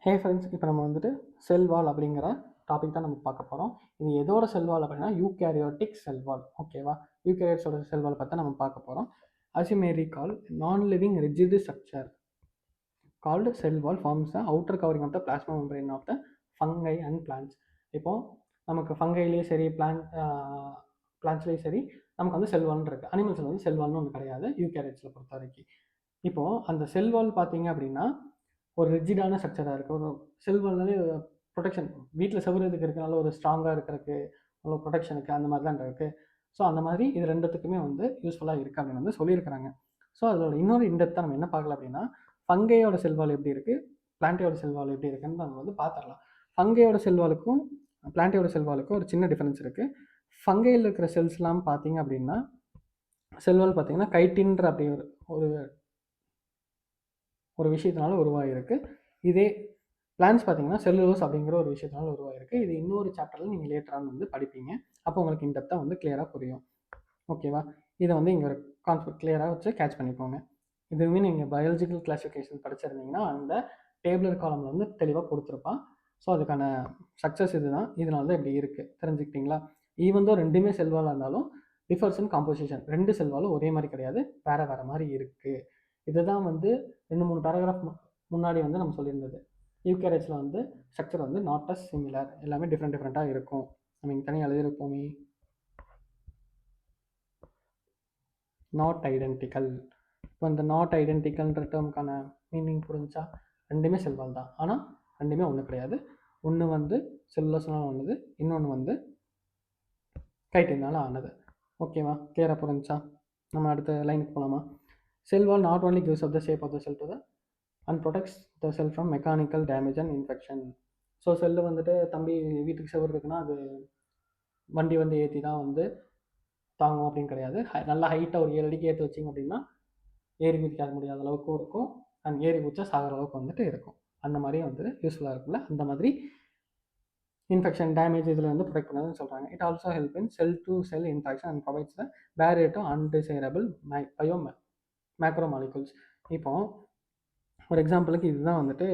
Hey friends, இப்போ நம்ம வந்துட்டு செல் வால் அப்படிங்கிற டாபிக் தான் நம்ம பார்க்க போகிறோம். இது எதோட செல் வால் அப்படின்னா யூகேரியோட்டிக் செல் வால். ஓகேவா? யூகேரியோட்ஸோட செல் வால் பார்த்தா நம்ம பார்க்க போகிறோம். as you may recall, non-living rigid structure called cell wall forms the outer covering of the plasma membrane of the fungi and plants. இப்போ நமக்கு ஃபங்கைலேயும் சரி பிளான்ட்ஸ்லேயும் சரி நமக்கு வந்து செல் வால்னு இருக்குது. அனிமல்ஸில் வந்து செல் வால்னு ஒன்று கிடையாது யூகேரியோட்ஸில் பொறுத்த வரைக்கும். இப்போது அந்த செல் வால் பார்த்தீங்க அப்படின்னா ஒரு ரிஜிடான ஸ்ட்ரக்சராக இருக்குது. ஒரு செல் வால்னாலே ப்ரொடெக்ஷன், வீட்டில் செவுறதுக்கு இருக்கனால ஒரு ஸ்ட்ராங்காக இருக்கிறதுக்கு ஒரு ப்ரொடெக்ஷனுக்கு அந்த மாதிரி தான் இருக்குது. ஸோ அந்த மாதிரி இது ரெண்டுத்துக்குமே வந்து யூஸ்ஃபுல்லாக இருக்குது அப்படின்னு வந்து சொல்லியிருக்கிறாங்க. ஸோ அதோட இன்னொரு இன்டெப்த்தாக நம்ம என்ன பார்க்கலாம் அப்படின்னா ஃபங்கையோட செல்வால் எப்படி இருக்குது, பிளான்ட்டையோட செல்வால் எப்படி இருக்குன்னு நம்ம வந்து பார்த்துடலாம். ஃபங்கையோட செல்வாலுக்கும் பிளான்ட்டையோட செல்வாலுக்கும் ஒரு சின்ன டிஃபரன்ஸ் இருக்குது. ஃபங்கையில் இருக்கிற செல்ஸ்லாம் பார்த்தீங்க அப்படின்னா செல்வால் பார்த்தீங்கன்னா கைட்டின்ற அப்படி ஒரு ஒரு விஷயத்தினால உருவாகிருக்கு. இதே பிளான்ஸ் பார்த்தீங்கன்னா செல்லுலோஸ் அப்படிங்கிற ஒரு விஷயத்தினால உருவாகிருக்கு. இது இன்னொரு சாப்டரில் நீங்கள் லேட்டரான வந்து படிப்பீங்க. அப்போ உங்களுக்கு இந்த டெப்த்தாக வந்து கிளியராக புரியும். ஓகேவா? இதை வந்து இங்கே ஒரு கான்செப்ட் கிளியராக வச்சு கேட்ச் பண்ணிக்கோங்க. இதுவுமே நீங்கள் பயாலஜிக்கல் கிளாஸிஃபிகேஷன் படிச்சிருந்தீங்கன்னா அந்த டேபிளர் காலமில் வந்து தெளிவாக கொடுத்துருப்பான். ஸோ அதுக்கான சக்ஸஸ் இதுதான். இதனால தான் இப்படி இருக்குது, தெரிஞ்சுக்கிட்டிங்களா? ஈவன் தான் ரெண்டுமே செல்வாலாக இருந்தாலும் டிஃபர்ஸ் இன் காம்போசிஷன். ரெண்டு செல்வாலும் ஒரே மாதிரி கிடையாது, வேறு வேறு மாதிரி இருக்குது. இதுதான் வந்து 2-3 பேராகிராஃப் முன்னாடி வந்து நம்ம சொல்லியிருந்தது. யூகேரியோட்ஸில் வந்து ஸ்ட்ரக்சர் வந்து நாட் அஸ் சிமிலர், எல்லாமே டிஃப்ரெண்ட்டாக இருக்கும். நம்ம இங்கே தனியாக எழுதியிருப்போமே, நாட் ஐடென்டிக்கல். இப்போ இந்த நாட் ஐடென்டிக்கல்ன்ற டேர்முக்கான மீனிங் புரிஞ்சா, ரெண்டுமே செல்வால் தான், ஆனால் ரெண்டுமே ஒன்று கிடையாது. ஒன்று வந்து செல்லுலோஸ்னால ஆனது, இன்னொன்று வந்து கைட்டினால ஆனது. ஓகேவா? கிளியராக புரிஞ்சா நம்ம அடுத்த லைனுக்கு போகலாமா? செல் வால் not only gives up the shape of the cell to the and protects the cell from mechanical damage and infection. So cell வந்துட்டு தம்பி வீட்டுக்கு செவர் இருக்குன்னா அது வண்டி வந்து ஏற்றி தான் வந்து தாங்கும் அப்படின்னு கிடையாது. நல்லா ஹைட்டாக ஒரு 7 அடிக்கு ஏற்றி வச்சிங்க அப்படின்னா ஏறி குதிக்காத முடியாத அளவுக்கும் இருக்கும், அண்ட் ஏறி குதிச்சா சாகிற அளவுக்கு வந்துட்டு இருக்கும். அந்த மாதிரியே வந்துட்டு யூஸ்ஃபுல்லாக இருக்குல்ல, அந்த மாதிரி இன்ஃபெக்ஷன் டேமேஜ் இதில் வந்து ப்ரொடெக்ட் பண்ணதுன்னு சொல்கிறாங்க. It also help in sell to sell interaction and provides the barrier to undesirable macro molecules. இப்போ ஒரு எக்ஸாம்பிளுக்கு இதுதான் வந்துட்டு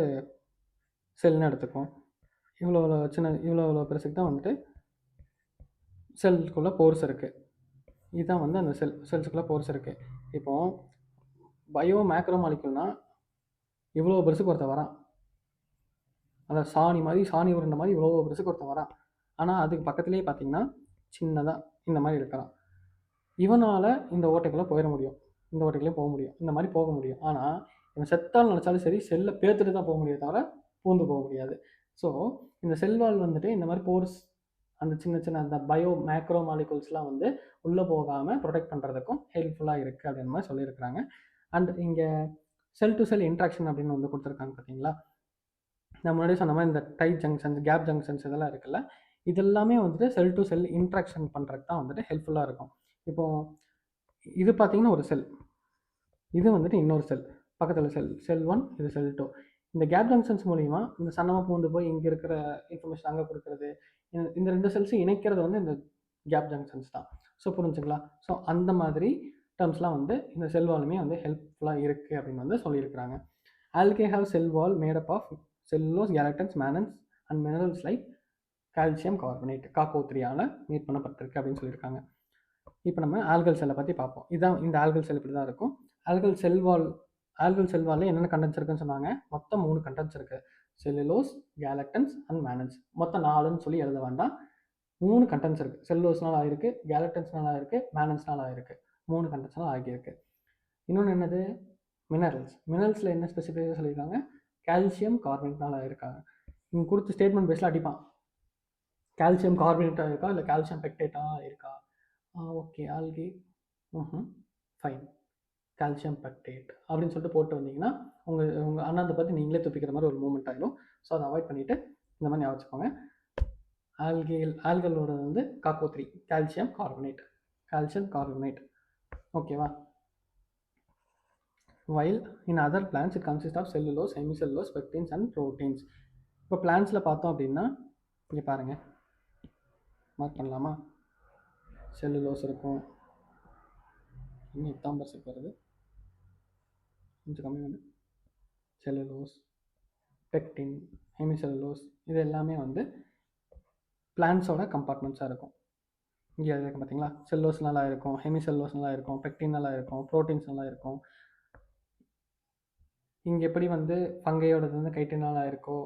செல்னு எடுத்துக்கும். இவ்வளோ பெருசுக்கு தான் வந்துட்டு செல்லுக்குள்ளே போர்ஸ் இருக்குது. இதுதான் வந்து அந்த செல்ஸுக்குள்ளே போர்ஸ் இருக்குது. இப்போது பயோ மேக்ரோ மாலிகுல்னால் இவ்வளோ பெருசுக்கு ஒருத்தர் வரான், அந்த சாணி உருண்டை மாதிரி இவ்வளோ பெருசுக்கு ஒருத்தர் வரான். ஆனால் அதுக்கு பக்கத்துலேயே பார்த்தீங்கன்னா சின்னதாக இந்த மாதிரி இருக்கிறான். இவனால் இந்த ஓட்டைக்குள்ளே போயிட முடியும், இந்த ஓட்டைக்குள்ளே போக முடியும், இந்த மாதிரி போக முடியும். ஆனால் இவன் செத்தால் நினச்சாலும் சரி செல்லை பேத்துட்டு தான் போக முடியும், தவிர பூந்து போக முடியாது. ஸோ இந்த செல்வால் வந்துட்டு இந்த மாதிரி போர்ஸ், அந்த சின்ன அந்த பயோ மேக்ரோ மாலிகூல்ஸ்லாம் வந்து உள்ளே போகாமல் ப்ரொடெக்ட் பண்ணுறதுக்கும் ஹெல்ப்ஃபுல்லாக இருக்குது அப்படின்னு மாதிரி சொல்லியிருக்கிறாங்க. அண்ட் இங்கே செல் டு செல் இன்ட்ராக்ஷன் அப்படின்னு வந்து கொடுத்துருக்காங்க பார்த்தீங்களா? நான் முன்னாடி சொன்ன மாதிரி இந்த டைட் ஜங்ஷன்ஸ், கேப் ஜங்ஷன்ஸ் இதெல்லாம் இருக்குல்ல, இதெல்லாமே வந்துட்டு செல் டு செல் இன்ட்ராக்ஷன் பண்ணுறதுக்கு தான் வந்துட்டு ஹெல்ப்ஃபுல்லாக இருக்கும். இப்போது இது பார்த்தீங்கன்னா ஒரு செல், இது வந்துட்டு இன்னொரு செல், பக்கத்தில் செல் 1, இது செல் 2. இந்த கேப் ஜங்ஷன்ஸ் மூலிமா இந்த சன்னமாக பூந்து போய் இங்கே இருக்கிற இன்ஃபர்மேஷன் அங்கே கொடுக்குறது, இந்த ரெண்டு செல்ஸும் இணைக்கிறது வந்து இந்த கேப் ஜங்ஷன்ஸ் தான். ஸோ புரிஞ்சுங்களா? ஸோ அந்த மாதிரி டேர்ம்ஸ்லாம் வந்து இந்த செல் வாலுமே வந்து ஹெல்ப்ஃபுல்லாக இருக்குது அப்படின்னு வந்து சொல்லியிருக்கிறாங்க. Algae have cell wall made up of cellulose, galactans, mannans and minerals like calcium carbonate, காக்கோ3ஆல் மீட் பண்ணப்பட்டிருக்கு அப்படின்னு சொல்லியிருக்காங்க. இப்போ நம்ம ஆல்கல் செல்லை பற்றி பார்ப்போம். இதுதான் இந்த ஆல்கல் செல் இப்படி தான் இருக்கும். ஆல்கல் செல்வாலில் என்னென்ன கண்டென்ட்ஸ் இருக்குன்னு சொன்னாங்க? மொத்தம் 3 கண்டென்ட்ஸ் இருக்குது. Cellulose, galactans and mannans. மொத்தம் 4ன்னு சொல்லி எழுத வேண்டாம், 3 கண்டென்ட்ஸ் இருக்குது. செல்லுலோஸ்னால் ஆகிருக்கு, கேலக்டன்ஸ்னால் ஆகிருக்கு, மேனன்ஸ்னால் ஆகிருக்கு. 3 கண்டென்ட்ஸ்னால் ஆகியிருக்கு. இன்னொன்று என்னது? மினரல்ஸில் என்ன ஸ்பெசிஃபிக்காக சொல்லியிருக்காங்க? கால்சியம் கார்பனேட்னால் ஆகிருக்காங்க. இங்கே கொடுத்த ஸ்டேட்மெண்ட் பேஸில் அடிப்பான், கால்சியம் கார்பனேட்டாக இருக்கா இல்லை கால்சியம் பெக்டேட்டாக இருக்கா? Okay, algae, fine, calcium pectate அப்படின்னு சொல்லிட்டு போட்டு வந்தீங்கன்னா உங்கள் அண்ணாந்தை பற்றி நீங்களே துப்பிக்கிற மாதிரி ஒரு மூமெண்ட் ஆகிடும். ஸோ அதை அவாய்ட் பண்ணிவிட்டு இந்த மாதிரி ஞாபகம் வச்சுக்கோங்க. ஆல்கலோட வந்து காக்கோ3, கால்சியம் கார்பனேட். ஓகேவா? while in other plants it consists of cellulose, hemicellulose, pectins and proteins. இப்போ பிளான்ஸில் பார்த்தோம் அப்படின்னா இங்கே பாருங்கள், மார்க் பண்ணலாமா? செல்லுலோஸ் இருக்கும், இன்னும் 8 வருது, கொஞ்சம் கம்மி வந்து செல்லுலோஸ், பெக்டின், ஹெமிசெல்லோஸ், இது எல்லாமே வந்து பிளான்ஸோட கம்பார்ட்மெண்ட்ஸாக இருக்கும். இங்கே இருக்குது பார்த்தீங்களா, செல்லோஸ் நல்லா இருக்கும், ஹெமிசெல்லோஸ் நல்லா இருக்கும், பெக்டின் நல்லா இருக்கும், ப்ரோட்டீன்ஸ் நல்லா இருக்கும். இங்கே எப்படி வந்து ஃபங்கையோடது வந்து கைட்டினால இருக்கோ,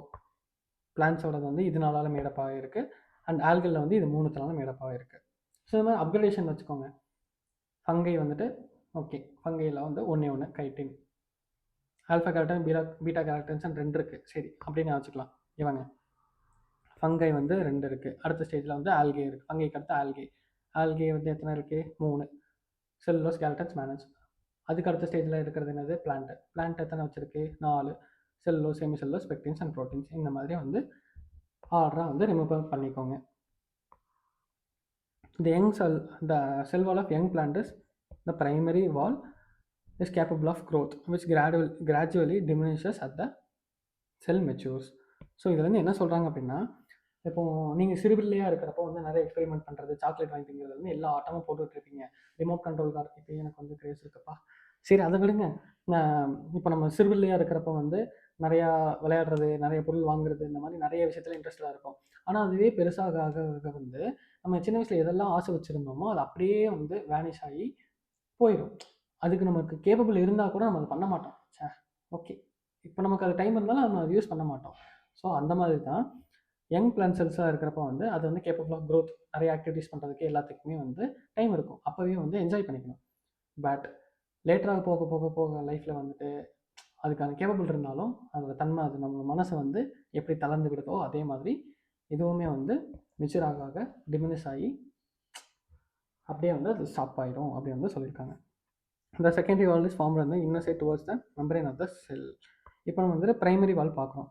பிளான்ஸோடது வந்து இதனால மேடப்பாக இருக்குது. அண்ட் ஆல்கலில் வந்து இது மூணுத்தினால மேடப்பாக இருக்குது. ஸோ இந்த மாதிரி அப்கிரேடேஷன் வச்சுக்கோங்க. ஃபங்கை வந்துட்டு ஓகே, ஃபங்கையில் வந்து ஒன்று கைட்டின், ஆல்ஃபா கேரக்டன், பீட்டா கேரக்டன்ஸ் 2 இருக்குது. சரி அப்படின்னு வச்சுக்கலாம். இவங்க ஃபங்கை வந்து 2 இருக்குது. அடுத்த ஸ்டேஜில் வந்து ஆல்கே இருக்குது. ஃபங்கைக்கு அடுத்து ஆல்கே வந்து எத்தனை இருக்குது? 3. Cellulose, galactans, mannans. அதுக்கு அடுத்த ஸ்டேஜில் இருக்கிறது என்னது? பிளான்ட் எத்தனை வச்சுருக்கு? 4. Cellulose, hemicellulose, pectins and proteins. இந்த மாதிரி வந்து ஆர்டராக வந்து ரிமூவ் பண்ணிக்கோங்க. The cell wall of young plant is the primary wall is capable of growth, which gradually diminishes at the cell matures. So இதில் வந்து என்ன சொல்கிறாங்க அப்படின்னா, இப்போ நீங்கள் சிறுபிள்ளையாக இருக்கிறப்போ வந்து நிறைய எக்ஸ்பெரிமெண்ட் பண்ணுறது, சாக்லேட் வாங்கி திங்கிறது வந்து எல்லா ஆட்டமும் போட்டுட்ருப்பீங்க. ரிமோட் கண்ட்ரோல் கார் இப்போ எனக்கு வந்து கிரேஸ் இருக்குப்பா. சரி அதை விடுங்க. இப்போ நம்ம சிறுபிள்ளையாக இருக்கிறப்ப வந்து நிறையா விளையாடுறது, நிறைய பொருள் வாங்குறது, இந்த மாதிரி நிறைய விஷயத்தில் இன்ட்ரெஸ்டாக இருக்கும். ஆனால் அதுவே பெருசாக ஆக வந்து நம்ம சின்ன வயசில் எதெல்லாம் ஆசை வச்சுருந்தோமோ அது அப்படியே வந்து வேனிஷ் ஆகி போயிடும். அதுக்கு நமக்கு கேப்பபிள் இருந்தால் கூட நம்ம அதை பண்ண மாட்டோம். ஓகே, இப்போ நமக்கு அது டைம் இருந்தாலும் நம்ம அதை யூஸ் பண்ண மாட்டோம். ஸோ அந்த மாதிரி தான் யங் பிளான்ட் செல்ஸாக இருக்கிறப்ப வந்து அது வந்து கேப்பபிள் ஆஃப் க்ரோத், நிறைய ஆக்டிவிட்டீஸ் பண்ணுறதுக்கு எல்லாத்துக்குமே வந்து டைம் இருக்கும். அப்போவே வந்து என்ஜாய் பண்ணிக்கணும். பட் லேட்டராக போக போக போக லைஃப்பில் வந்துட்டு அதுக்கான கேப்பபிள் இருந்தாலும் அதோட தன்மை, அது நம்ம மனசை வந்து எப்படி தளர்ந்து விடுதோ அதே மாதிரி இதுவுமே வந்து மெச்சூர் ஆக டிமினிஷ் ஆகி அப்படியே வந்து அது ஸ்டாப் ஆகிடும் அப்படி வந்து சொல்லியிருக்காங்க. இந்த செகண்டரி வால் இஸ் ஃபார்ம்டு வந்து inner side towards the membrane of the cell. இப்போ நம்ம வந்துட்டு பிரைமரி வால் பார்க்குறோம்.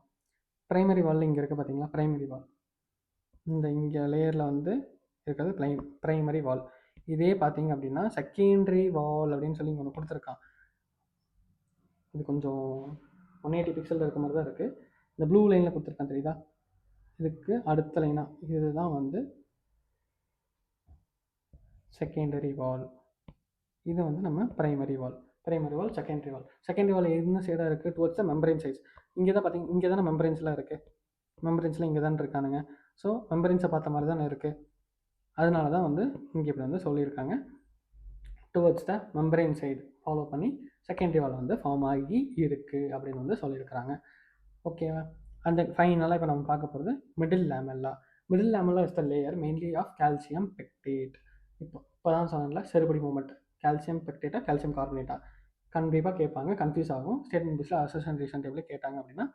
பிரைமரி வால் இங்கே இருக்குது பார்த்தீங்களா, பிரைமரி வால் இந்த இங்கே லேயரில் வந்து இருக்கிறது பிரைமரி வால். இதே பார்த்தீங்க அப்படின்னா செகண்டரி வால் அப்படின்னு சொல்லி ஒன்று கொடுத்துருக்கான். இது கொஞ்சம் 180 பிக்சலில் இருக்க மாதிரி தான் இருக்குது. இந்த ப்ளூ லைனில் கொடுத்துருக்கான் தெரியுதா, இதுக்கு அடுத்த லைனாக இதுதான் வந்து செகண்டரி வால். இது வந்து நம்ம பிரைமரி வால், செகண்டரி வால் என்ன சைடாக இருக்குது? Towards the membrane sides. இங்கே தான் பார்த்தீங்க, இங்கே தானே மெம்பரேன்ஸ்லாம் இருக்குது. மெம்பரேன்ஸ்லாம் இங்கே தான் இருக்கானுங்க. ஸோ மெம்பரேன்ஸை பார்த்த மாதிரி தானே இருக்குது. அதனால தான் வந்து இங்கே இப்படி வந்து சொல்லியிருக்காங்க. Towards the membrane side follow பண்ணி செகண்டரி வால் வந்து ஃபார்ம் ஆகி இருக்குது அப்படின்னு வந்து சொல்லியிருக்கிறாங்க. ஓகேவா? அண்ட் தென் ஃபைனலாக இப்போ நம்ம பார்க்க போகிறது middle lamella. Middle lamella is the layer mainly of calcium pectate. இப்போ தான் சொன்னேன்ல, செறுபடி மூமெண்ட், கால்சியம் பெக்டேட்டா கால்சியம் கார்பனேட்டா கண்டிப்பாக கேட்பாங்க, கன்ஃபியூஸ் ஆகும். ஸ்டேட்மெண்ட் புக்ஸில் அசோசியேஷன் ரீசன் டேபிள் கேட்டாங்க அப்படின்னா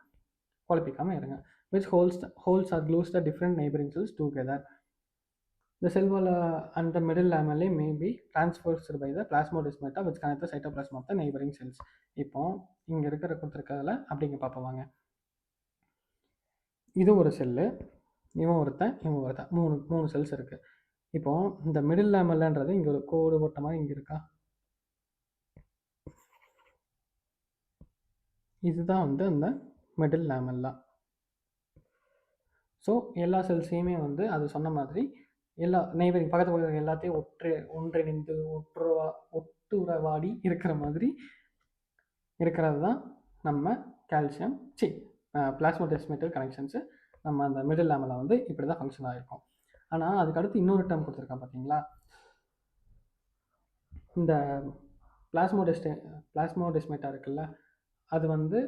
குழப்பிக்காமல் இருங்க. which holds or glues the different neighboring cells together. The cell wall and the middle lamellae may be transversed by the plasmodesmata which connect the cytoplasm of the neighboring cells. இப்போ இங்கே இருக்கிற கொடுத்துருக்கிறதுல அப்படிங்க பார்ப்போம். இது ஒரு செல்லு, இவன் ஒருத்தன், மூணு செல்ஸ் இருக்குது. இப்போ இந்த மிடில் லேமெல்லான்றது இங்கே ஒரு கோடு போட்ட மாதிரி இங்கே இருக்கா, இதுதான் வந்து அந்த மிடில் லேமெல்லா. ஸோ எல்லா செல்ஸையுமே வந்து அது சொன்ன மாதிரி எல்லா நெய்பரிங் பக்கத்து பக்கத்தில் எல்லாத்தையும் ஒன்றிணைந்து ஒட்டுறவாடி இருக்கிற மாதிரி இருக்கிறது தான் நம்ம கால்சியம் பிளாஸ்மோடெஸ்மேட்டல் கனெக்ஷன்ஸு. நம்ம அந்த மிடில் லேமெல்லா வந்து இப்படி தான் ஃபங்க்ஷன் ஆகிருக்கும். ஆனால் அதுக்கடுத்து இன்னொரு டேர்ம் கொடுத்துருக்கான் பார்த்தீங்களா, இந்த பிளாஸ்மோடெஸ்மேட்டா இருக்குல்ல, அது வந்து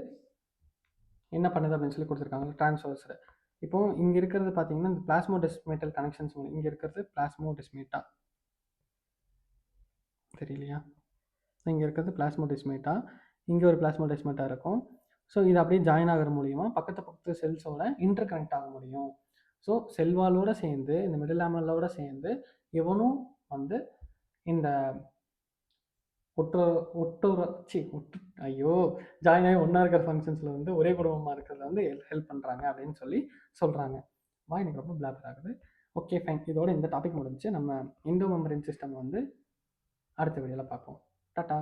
என்ன பண்ணுது அப்படின்னு சொல்லி கொடுத்துருக்காங்க, டிரான்ஸ்வர்ஸு. இப்போ இங்கே இருக்கிறது பார்த்தீங்கன்னா இந்த பிளாஸ்மோடெஸ்மேட்டல் கனெக்ஷன்ஸ், இங்கே இருக்கிறது பிளாஸ்மோடெஸ்மேட்டா தெரியலையா, இங்கே இருக்கிறது பிளாஸ்மோடெஸ்மேட்டா, இங்கே ஒரு பிளாஸ்மோடெஸ்மேட்டா இருக்கும். ஸோ இது அப்படியே ஜாயின் ஆகிற மூலியமாக பக்கத்து செல்ஸோட இன்டர் கனெக்ட் ஆக முடியும். ஸோ செல்வாலோடு சேர்ந்து இந்த மிடில் லேமெல்லாவோட சேர்ந்து இவனும் வந்து இந்த ஜாயின் ஆகி ஒன்றா இருக்கிற ஃபங்க்ஷன்ஸில் வந்து ஒரே குடும்பமாக இருக்கிறத வந்து ஹெல்ப் பண்ணுறாங்க அப்படின்னு சொல்லி சொல்கிறாங்க. எனக்கு ரொம்ப பிளாப்பர் ஆகுது. ஓகே ஃபைன், இதோட இந்த டாபிக் முடிஞ்சு. நம்ம எண்டோமெம்பரேன் சிஸ்டம் வந்து அடுத்த வீடியோவில் பார்ப்போம். டாட்டா.